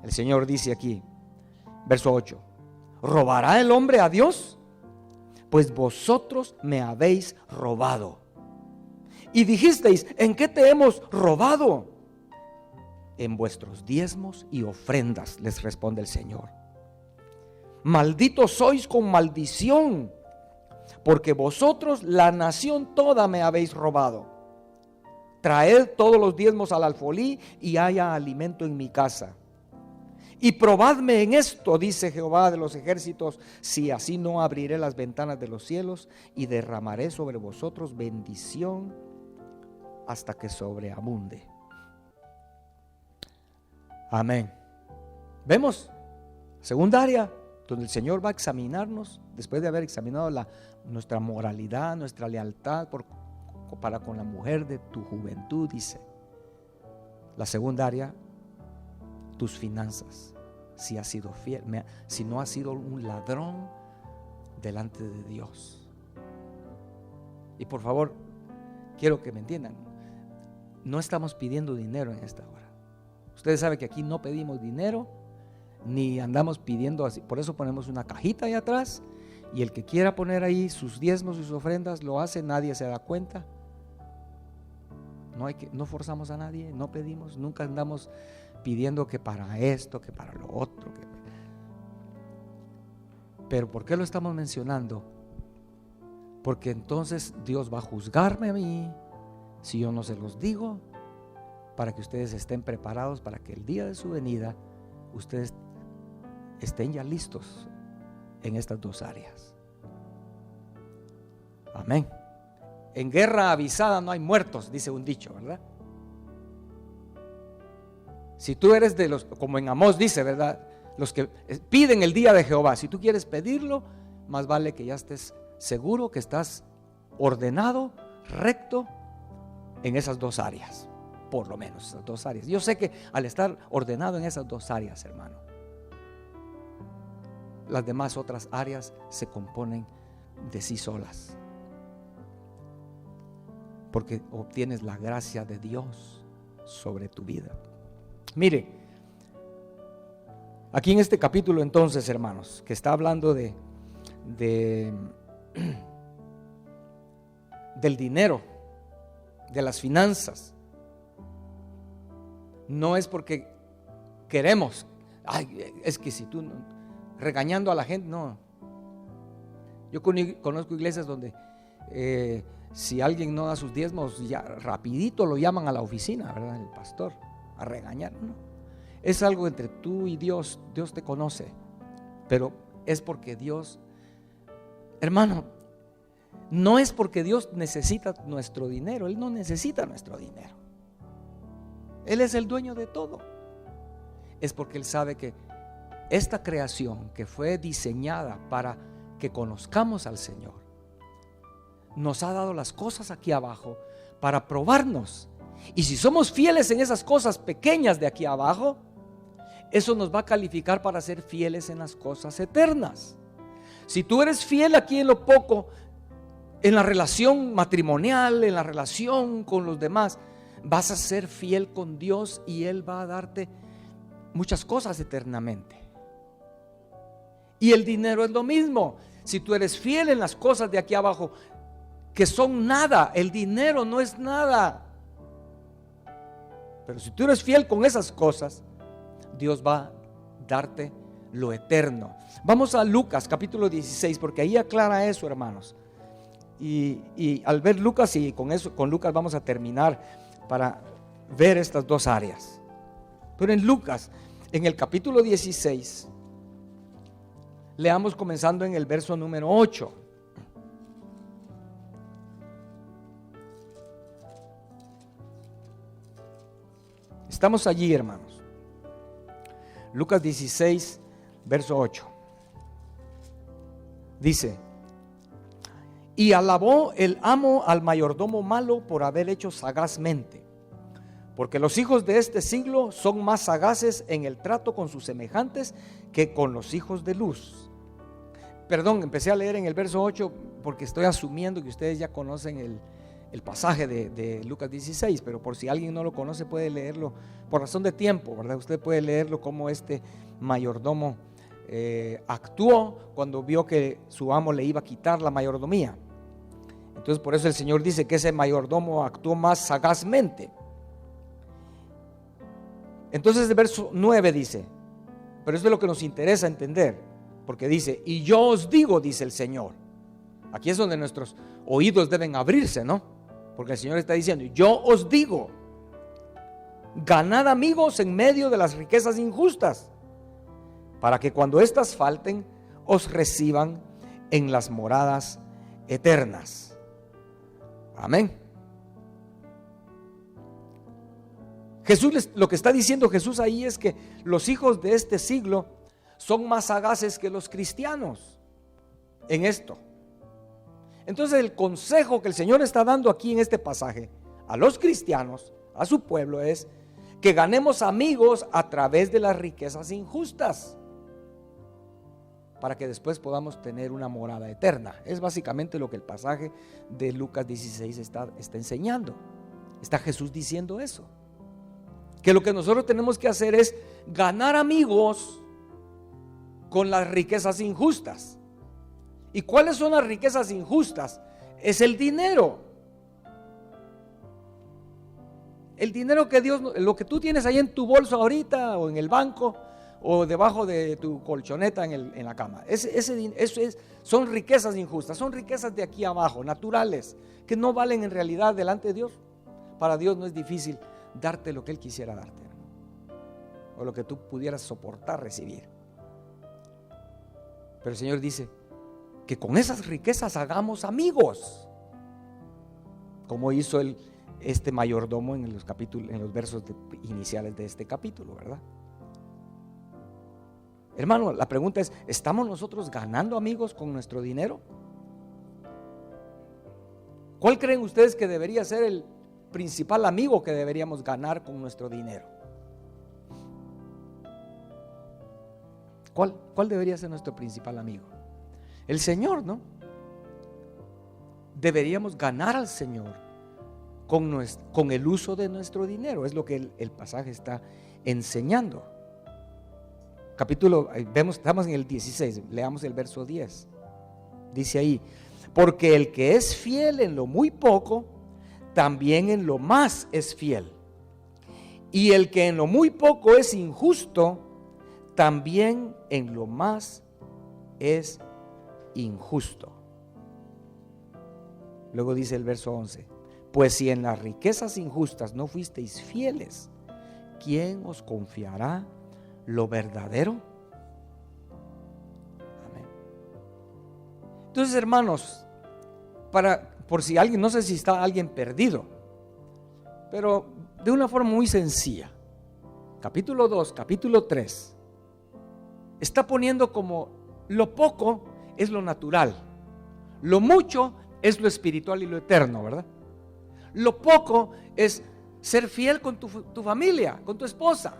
El Señor dice aquí, verso 8, ¿robará el hombre a Dios? Pues vosotros me habéis robado. Y dijisteis, ¿en qué te hemos robado? En vuestros diezmos y ofrendas, les responde el Señor. Malditos sois con maldición, porque vosotros, la nación toda, me habéis robado. Traed todos los diezmos al alfolí y haya alimento en mi casa. Y probadme en esto, dice Jehová de los ejércitos, si así no abriré las ventanas de los cielos y derramaré sobre vosotros bendición hasta que sobreabunde. Amén. Vemos, segunda área donde el Señor va a examinarnos después de haber examinado nuestra moralidad, nuestra lealtad para con la mujer de tu juventud, dice. La segunda área, tus finanzas, si has sido fiel, si no has sido un ladrón delante de Dios. Y por favor, quiero que me entiendan, no estamos pidiendo dinero en esta hora. Ustedes saben que aquí no pedimos dinero, ni andamos pidiendo así. Por eso ponemos una cajita ahí atrás, y el que quiera poner ahí sus diezmos y sus ofrendas lo hace, nadie se da cuenta. No forzamos a nadie, no pedimos, nunca andamos pidiendo que para esto, que para lo otro. Pero ¿por qué lo estamos mencionando? Porque entonces Dios va a juzgarme a mí si yo no se los digo, para que ustedes estén preparados para que el día de su venida ustedes estén ya listos en estas dos áreas. Amén. En guerra avisada no hay muertos, dice un dicho, ¿verdad? Si tú eres de los, como en Amós dice, ¿verdad? Los que piden el día de Jehová, si tú quieres pedirlo, más vale que ya estés seguro que estás ordenado, recto en esas dos áreas. Por lo menos esas dos áreas. Yo sé que al estar ordenado en esas dos áreas, hermano, las demás otras áreas se componen de sí solas. porque obtienes la gracia de Dios sobre tu vida. Mire, aquí en este capítulo entonces, hermanos, que está hablando del dinero, de las finanzas, no es porque queremos, es que si tú regañando a la gente, no. Yo conozco iglesias donde si alguien no da sus diezmos, ya rapidito lo llaman a la oficina, ¿verdad? El pastor, a regañar. No, es algo entre tú y Dios. Dios te conoce, pero es porque Dios, hermano, no es porque Dios necesita nuestro dinero. Él no necesita nuestro dinero. Él es el dueño de todo. Es porque Él sabe que esta creación que fue diseñada para que conozcamos al Señor, nos ha dado las cosas aquí abajo para probarnos. Y si somos fieles en esas cosas pequeñas de aquí abajo, eso nos va a calificar para ser fieles en las cosas eternas. Si tú eres fiel aquí en lo poco, en la relación matrimonial, en la relación con los demás, vas a ser fiel con Dios y Él va a darte muchas cosas eternamente. Y el dinero es lo mismo. Si tú eres fiel en las cosas de aquí abajo, que son nada, el dinero no es nada. Pero si tú eres fiel con esas cosas, Dios va a darte lo eterno. Vamos a Lucas capítulo 16, porque ahí aclara eso, hermanos. Y al ver Lucas, y con Lucas vamos a terminar para ver estas dos áreas. Pero en Lucas, en el capítulo 16, leamos comenzando en el verso número 8. Estamos allí, hermanos. Lucas 16, verso 8. Dice: y alabó el amo al mayordomo malo por haber hecho sagazmente, porque los hijos de este siglo son más sagaces en el trato con sus semejantes que con los hijos de luz. Perdón, empecé a leer en el verso 8 porque estoy asumiendo que ustedes ya conocen el pasaje de Lucas 16, pero por si alguien no lo conoce puede leerlo por razón de tiempo, ¿verdad? Usted puede leerlo como este mayordomo actuó cuando vio que su amo le iba a quitar la mayordomía. Entonces por eso el Señor dice que ese mayordomo actuó más sagazmente. Entonces el verso 9 dice, pero esto es lo que nos interesa entender, porque dice: y yo os digo, dice el Señor. Aquí es donde nuestros oídos deben abrirse, ¿no? Porque el Señor está diciendo: yo os digo, ganad amigos en medio de las riquezas injustas, para que cuando éstas falten, os reciban en las moradas eternas. Amén. Jesús, lo que está diciendo Jesús ahí es que los hijos de este siglo son más sagaces que los cristianos en esto. Entonces el consejo que el Señor está dando aquí en este pasaje a los cristianos, a su pueblo, es que ganemos amigos a través de las riquezas injustas, para que después podamos tener una morada eterna. Es básicamente lo que el pasaje de Lucas 16 está enseñando. Está Jesús diciendo eso, que lo que nosotros tenemos que hacer es ganar amigos con las riquezas injustas. ¿Y cuáles son las riquezas injustas? Es el dinero. El dinero que Dios, lo que tú tienes ahí en tu bolso ahorita, o en el banco, o debajo de tu colchoneta en la cama. Son riquezas injustas, son riquezas de aquí abajo, naturales, que no valen en realidad delante de Dios. Para Dios no es difícil darte lo que Él quisiera darte, o lo que tú pudieras soportar recibir. Pero el Señor dice que con esas riquezas hagamos amigos, como hizo este mayordomo en los versos iniciales de este capítulo, ¿verdad? Hermano, la pregunta es: ¿estamos nosotros ganando amigos con nuestro dinero? ¿Cuál creen ustedes que debería ser el principal amigo que deberíamos ganar con nuestro dinero? ¿Cuál debería ser nuestro principal amigo? El Señor, ¿no? Deberíamos ganar al Señor con el uso de nuestro dinero. Es lo que el pasaje está enseñando. Estamos en el 16, leamos el verso 10. Dice ahí: porque el que es fiel en lo muy poco, también en lo más es fiel. Y el que en lo muy poco es injusto, también en lo más es injusto. Luego dice el verso 11: pues si en las riquezas injustas no fuisteis fieles, ¿quién os confiará lo verdadero? Amén. Entonces, hermanos, por si alguien, no sé si está alguien perdido, pero de una forma muy sencilla, capítulo 2, capítulo 3, está poniendo como lo poco es lo natural, lo mucho es lo espiritual y lo eterno, ¿verdad? Lo poco es ser fiel con tu familia, con tu esposa,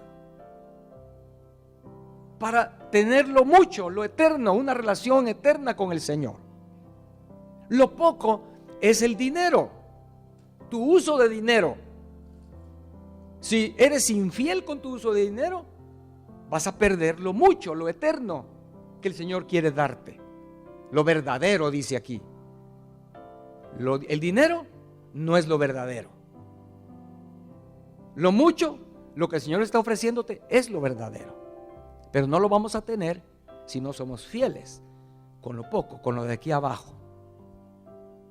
para tener lo mucho, lo eterno, una relación eterna con el Señor. Lo poco es el dinero, tu uso de dinero. Si eres infiel con tu uso de dinero, vas a perder lo mucho, lo eterno que el Señor quiere darte. Lo verdadero, dice aquí. El dinero no es lo verdadero. Lo mucho, lo que el Señor está ofreciéndote es lo verdadero. Pero no lo vamos a tener si no somos fieles con lo poco, con lo de aquí abajo.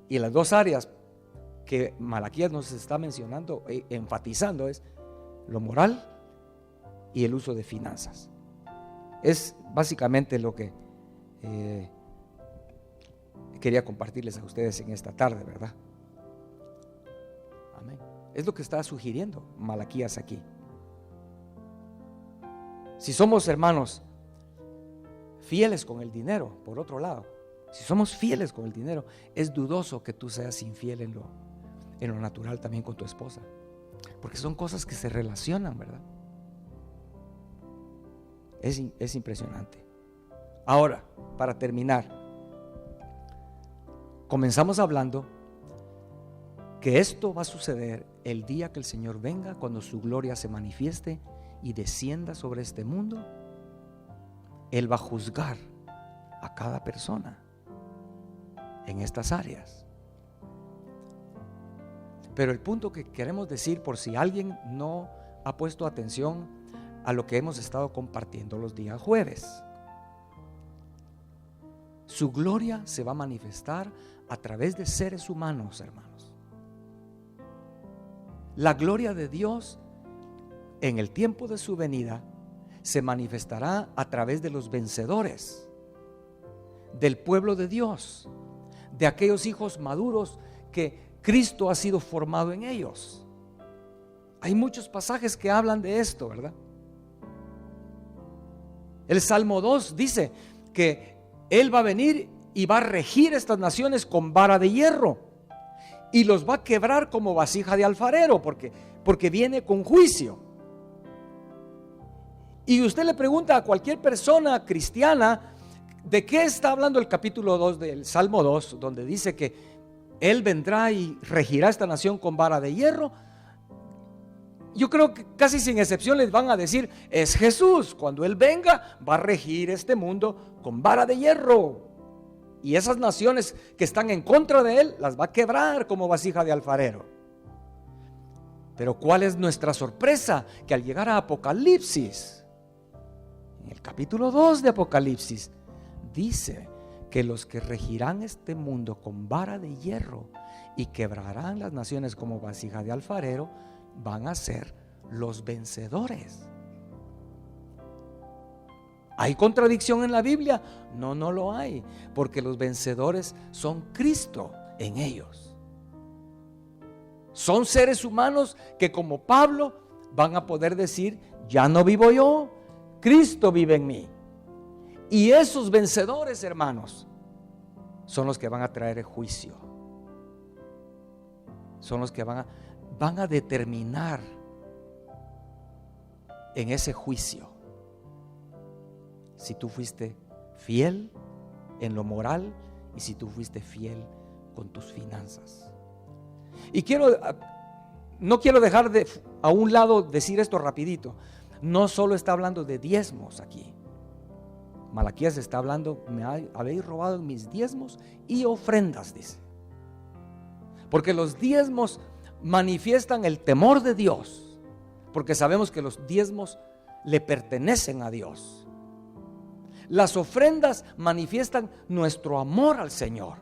Y las dos áreas que Malaquías nos está mencionando, enfatizando, es lo moral y el uso de finanzas. Es básicamente lo que quería compartirles a ustedes en esta tarde, ¿verdad? Amén. Es lo que está sugiriendo Malaquías aquí. Si somos, hermanos, fieles con el dinero, por otro lado, si somos fieles con el dinero, es dudoso que tú seas infiel en lo natural también con tu esposa, porque son cosas que se relacionan, ¿verdad? Es impresionante. Ahora, para terminar, comenzamos hablando que esto va a suceder el día que el Señor venga, cuando su gloria se manifieste y descienda sobre este mundo. Él va a juzgar a cada persona en estas áreas. Pero el punto que queremos decir, por si alguien no ha puesto atención a lo que hemos estado compartiendo los días jueves, su gloria se va a manifestar a través de seres humanos, hermanos. La gloria de Dios en el tiempo de su venida se manifestará a través de los vencedores, del pueblo de Dios, de aquellos hijos maduros que Cristo ha sido formado en ellos. Hay muchos pasajes que hablan de esto, ¿verdad? El Salmo 2 dice que Él va a venir y va a regir estas naciones con vara de hierro y los va a quebrar como vasija de alfarero, porque viene con juicio. Y usted le pregunta a cualquier persona cristiana de qué está hablando el capítulo 2 del Salmo 2, donde dice que Él vendrá y regirá esta nación con vara de hierro. Yo creo que casi sin excepción les van a decir: es Jesús. Cuando Él venga, va a regir este mundo con vara de hierro. Y esas naciones que están en contra de Él las va a quebrar como vasija de alfarero. Pero ¿cuál es nuestra sorpresa? Que al llegar a Apocalipsis, en el capítulo 2 de Apocalipsis, dice que los que regirán este mundo con vara de hierro y quebrarán las naciones como vasija de alfarero van a ser los vencedores. ¿Hay contradicción en la Biblia? No, no lo hay, porque los vencedores son Cristo en ellos. Son seres humanos que, como Pablo, van a poder decir: ya no vivo yo, Cristo vive en mí. Y esos vencedores, hermanos, son los que van a traer el juicio. Son los que van a determinar en ese juicio si tú fuiste fiel en lo moral y si tú fuiste fiel con tus finanzas. Y quiero no quiero dejar a un lado decir esto rapidito. No solo está hablando de diezmos aquí. Malaquías está hablando, me habéis robado mis diezmos y ofrendas, dice. Porque los diezmos manifiestan el temor de Dios, porque sabemos que los diezmos le pertenecen a Dios. Las ofrendas manifiestan nuestro amor al Señor.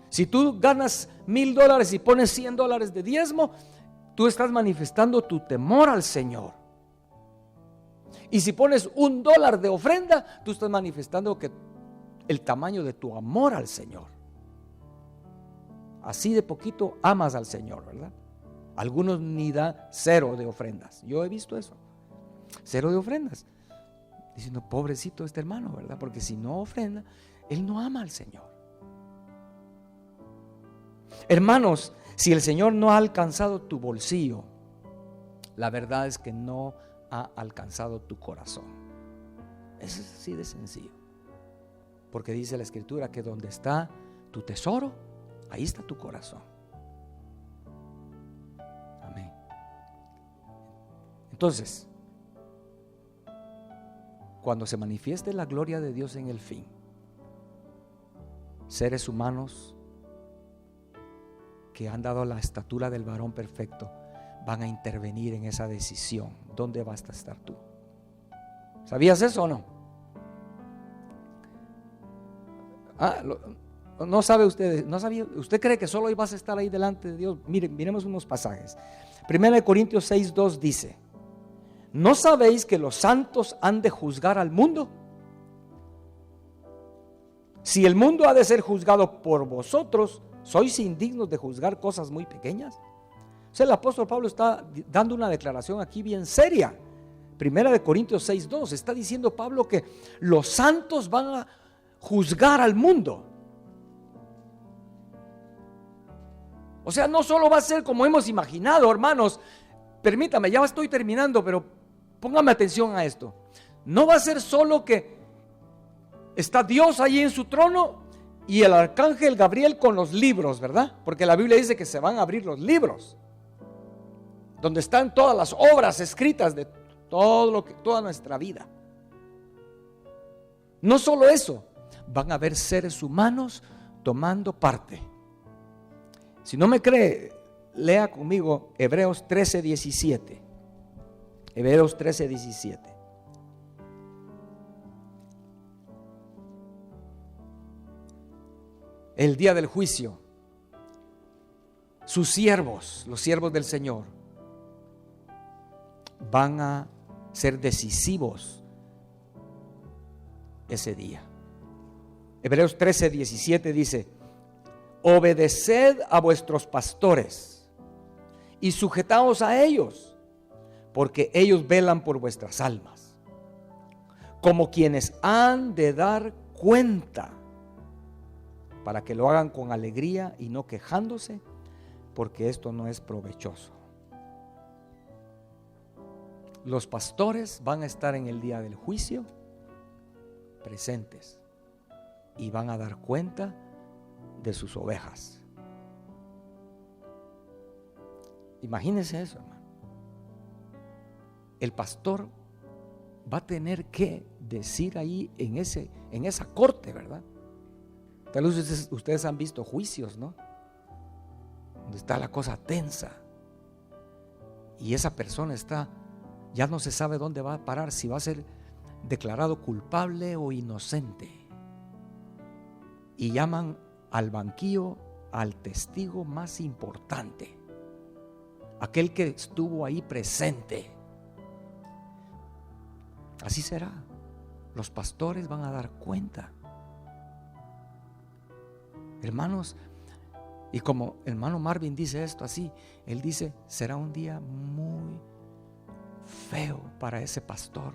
Si tú ganas $1,000 y pones $100 de diezmo, tú estás manifestando tu temor al Señor. Y si pones $1 de ofrenda, tú estás manifestando el tamaño de tu amor al Señor. Así de poquito amas al Señor, ¿verdad? Algunos ni dan 0 de ofrendas. Yo he visto eso. 0 de ofrendas. Diciendo, pobrecito este hermano, ¿verdad? Porque si no ofrenda, él no ama al Señor. Hermanos, si el Señor no ha alcanzado tu bolsillo, la verdad es que no ha alcanzado tu corazón. Es así de sencillo. Porque dice la Escritura que donde está tu tesoro, ahí está tu corazón. Amén. Entonces, cuando se manifieste la gloria de Dios en el fin, seres humanos que han dado la estatura del varón perfecto van a intervenir en esa decisión. ¿Dónde vas a estar tú? ¿Sabías eso o no? No sabe usted, no sabía. ¿Usted cree que solo hoy vas a estar ahí delante de Dios? Miren, miremos unos pasajes. 1 Corintios 6:2 dice: ¿no sabéis que los santos han de juzgar al mundo? Si el mundo ha de ser juzgado por vosotros, ¿sois indignos de juzgar cosas muy pequeñas? O sea, el apóstol Pablo está dando una declaración aquí bien seria. 1 Corintios 6:2 está diciendo Pablo que los santos van a juzgar al mundo. O sea, no solo va a ser como hemos imaginado, hermanos. Permítame, ya estoy terminando, pero póngame atención a esto. No va a ser solo que está Dios allí en su trono y el arcángel Gabriel con los libros, ¿verdad? Porque la Biblia dice que se van a abrir los libros, donde están todas las obras escritas de toda nuestra vida. No solo eso, van a haber seres humanos tomando parte. Si no me cree, lea conmigo Hebreos 13:17. Hebreos 13:17. El día del juicio, sus siervos, los siervos del Señor, van a ser decisivos ese día. Hebreos 13:17 dice: obedeced a vuestros pastores y sujetaos a ellos, porque ellos velan por vuestras almas, como quienes han de dar cuenta, para que lo hagan con alegría y no quejándose, porque esto no es provechoso. Los pastores van a estar en el día del juicio presentes y van a dar cuenta de sus ovejas. Imagínense eso, hermano. El pastor va a tener que decir ahí en esa corte, ¿verdad? Tal vez ustedes han visto juicios, ¿no? Donde está la cosa tensa y esa persona ya no se sabe dónde va a parar, si va a ser declarado culpable o inocente. Y llaman al banquillo al testigo más importante, aquel que estuvo ahí presente. Así será. Los pastores van a dar cuenta. Hermanos, y como el hermano Marvin dice esto así, él dice, será un día muy feo para ese pastor.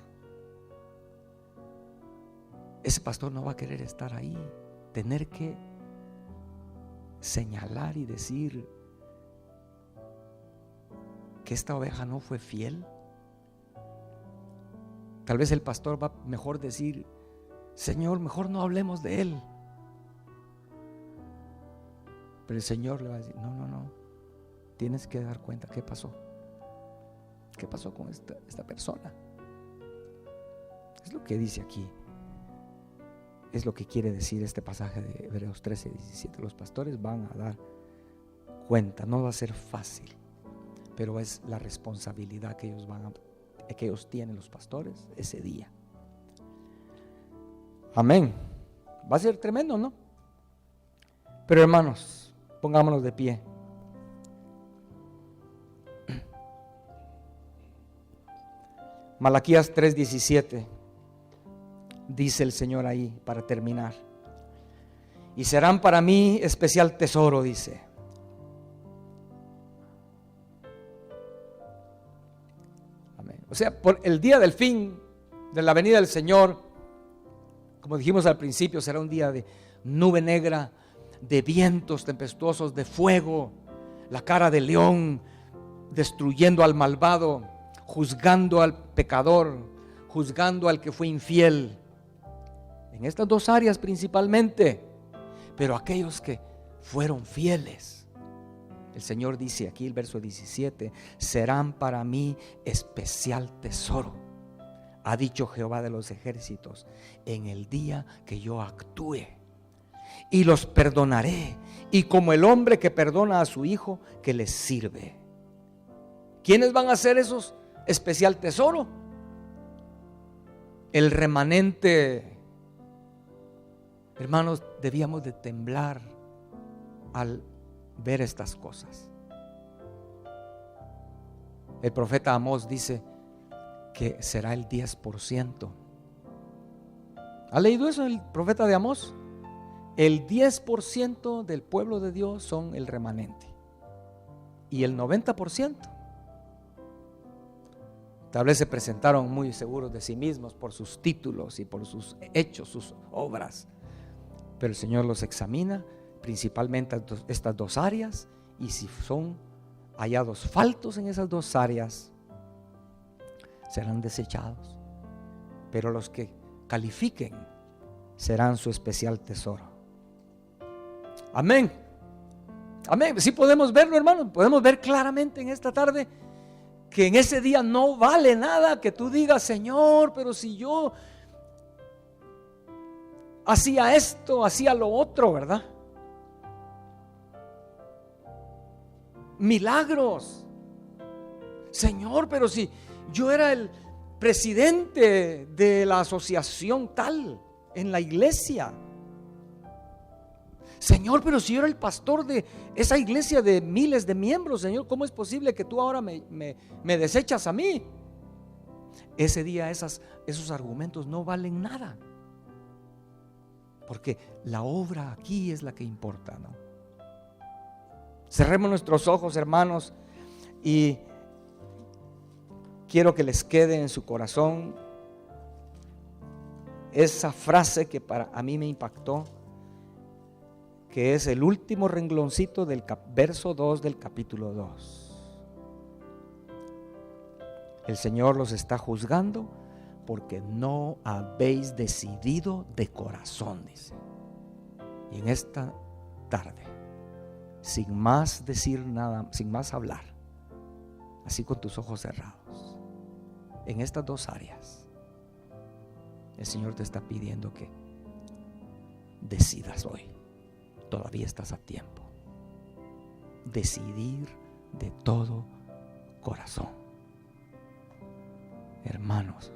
Ese pastor no va a querer estar ahí, tener que señalar y decir que esta oveja no fue fiel. Tal vez el pastor va mejor decir: Señor, mejor no hablemos de él. Pero el Señor le va a decir: no, tienes que dar cuenta qué pasó. ¿Qué pasó con esta persona? Es lo que dice aquí. Es lo que quiere decir este pasaje de Hebreos 13, 17. Los pastores van a dar cuenta. No va a ser fácil, pero es la responsabilidad que ellos tienen, los pastores, ese día. Amén. Va a ser tremendo, ¿no? Pero hermanos, pongámonos de pie. Malaquías 3:17 dice el Señor ahí para terminar: y serán para mí especial tesoro, dice. Amén. O sea, por el día del fin de la venida del Señor, como dijimos al principio, será un día de nube negra, de vientos tempestuosos, de fuego, la cara del león destruyendo al malvado, juzgando al pecador, juzgando al que fue infiel. En estas dos áreas principalmente, pero aquellos que fueron fieles, el Señor dice aquí, el verso 17: serán para mí especial tesoro, ha dicho Jehová de los ejércitos, en el día que yo actúe, y los perdonaré, y como el hombre que perdona a su hijo que le sirve. ¿Quiénes van a ser esos especial tesoro? El remanente. Hermanos, debíamos de temblar al ver estas cosas. El profeta Amós dice que será el 10%. ¿Ha leído eso el profeta de Amós? El 10% del pueblo de Dios son el remanente, y el 90% tal vez se presentaron muy seguros de sí mismos por sus títulos y por sus hechos, sus obras. Pero el Señor los examina principalmente estas dos áreas, y si son hallados faltos en esas dos áreas, serán desechados. Pero los que califiquen serán su especial tesoro. Amén. Amén. Sí podemos verlo, hermano. Podemos ver claramente en esta tarde que en ese día no vale nada que tú digas: Señor, pero si yo hacía esto, hacía lo otro, ¿verdad? Milagros. Señor, pero si yo era el presidente de la asociación tal en la iglesia. Señor, pero si yo era el pastor de esa iglesia de miles de miembros, Señor, ¿cómo es posible que tú ahora me desechas a mí? Ese día esos argumentos no valen nada, porque la obra aquí es la que importa, ¿no? Cerremos nuestros ojos, hermanos, y quiero que les quede en su corazón esa frase que a mí me impactó, que es el último rengloncito del verso 2 del capítulo 2. El Señor los está juzgando porque no habéis decidido de corazón, dice. Y en esta tarde, sin más decir nada, sin más hablar, así con tus ojos cerrados, en estas dos áreas, el Señor te está pidiendo que decidas hoy. Todavía estás a tiempo. Decidir de todo corazón. Hermanos,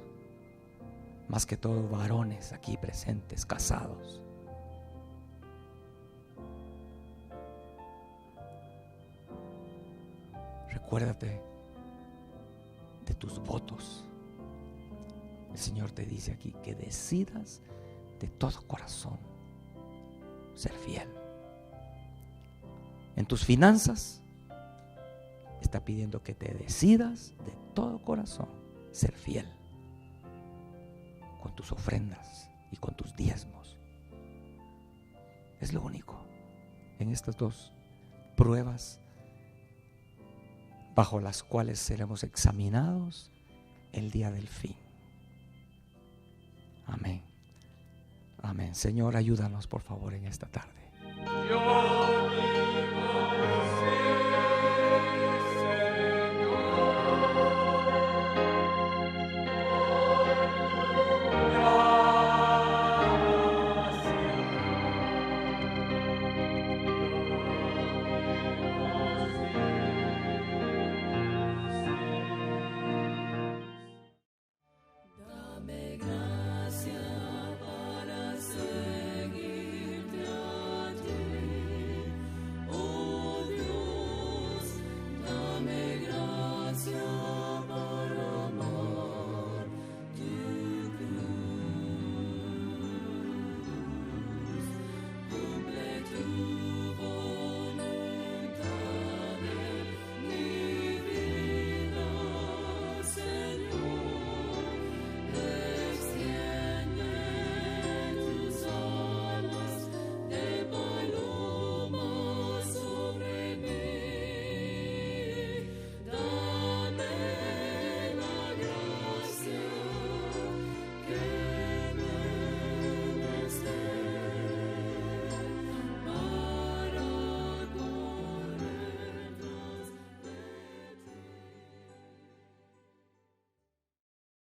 más que todo varones aquí presentes, casados, recuérdate de tus votos. El Señor te dice aquí que decidas de todo corazón ser fiel. En tus finanzas está pidiendo que te decidas de todo corazón ser fiel con tus ofrendas y con tus diezmos. Es lo único en estas dos pruebas bajo las cuales seremos examinados el día del fin. Amén. Amén. Señor, ayúdanos por favor en esta tarde.